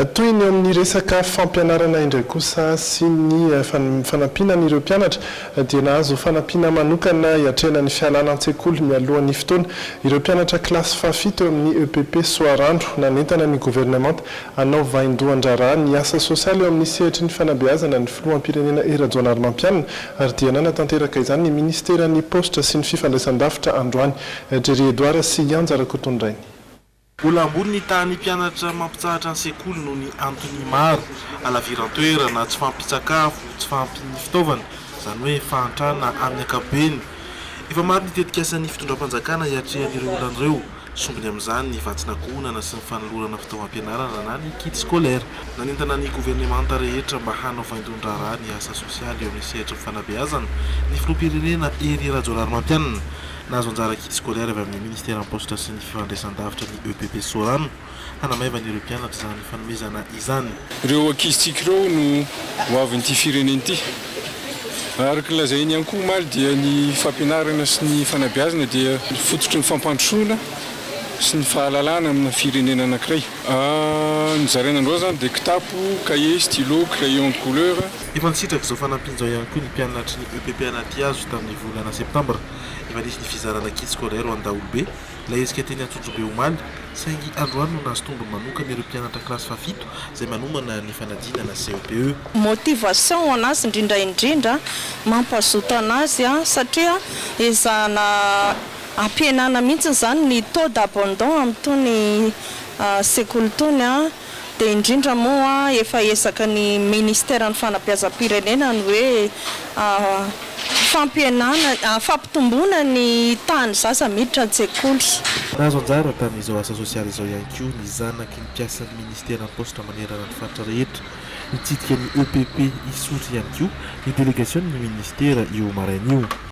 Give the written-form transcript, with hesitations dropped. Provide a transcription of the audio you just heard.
Toy ny amin'ny resaka fampianarana indray kosa sy ny fanampianan'ireo mpianatra dia nahazo fanampiana manokana hiatrena ny fialana an-tsekoly mialohan'ny fotoana ireo mpianatra klasy fafito amin'ny EPP Soarandro nanentana ny gouvernement hanao vaindohan-draharaha ny asa sosialy eo amin'ny sehitry ny fanabeazana ny filoham-pirenena Rajaonarimampianina ary dia nanatanteraka izany ny ministeran'ny posta sy ny fifandraisan-davitra androany Jerry Edouard sy Anjara Kotondrainy. Mbola ambony ny tany mpianatra mampitsahatra ny sekoly noho ny antony maro alaviran-toerana tsy fampitsakafo tsy fampiny fitaovana izany hoe fahantrana amin'ny ankapobeny efa maro nitetika asan'ny fitondram-panjakana hiatrehan'ireo olan'ireo sombiny amin'izany ny vatsinankohonana sy ny fanolorana fitaovam-pianarana na ny kit scolaire nanentana ny gouvernemanta rehetra mba hanao vaindon-draharaha ny asa sosialy eo amin'ny sehatra fanabeazana ny filoham-pirenena Rajaonarimampianina nahazo anjara kit scolaire avy amin'ny ministère posta sy ny fifandraisan-davitra ny EPP Soarano hanamaivana ireo mpianatra izany fanomezana izany. Ireo ankizitsika ireo no hoavin'ity firenena ity. Araka lazainy ihany koa maly dia ny fampianarana sy ny fanabeazana dia fototry ny fampandrosoana sy ny fahalalana amina firenena anankiray. Ny zarainandreo zany dia kitapo, cahier, stylo, crayon de couleur. Efa nisitraka izao fanampin'izao ihany koa ny mpianatry ny EPP Anaty-Hazo tamin'ny volana septambra. Efa nisy ny fizarana kit scolaire ho an-daolobe laezika teny Antsonjobe omaly saingy androany no nahazo tombony manokana ireo mpianatra klasy fafito izay manomana ny fanadinana CEPE. Motivation anazy indrindra mampazoto anazy satria ezana ampianana mihitsy zany ny taux d'abandon amin'itony sekoly tony dia indrindra moa efa ezaka ny ministère ny fanabeazam-pirenena ny hoe fampianana fampitomboana ny tany zaza miditra an-tsekoly. Nahazo anjara tamin'izao asa sosialy izao ihany koa ny zanaky ny mpiasan'ny ministère posta manerana ny faritra rehetra nitsidika ny EPP Isotry ihany koa ny délégation ny ministère io maraina io.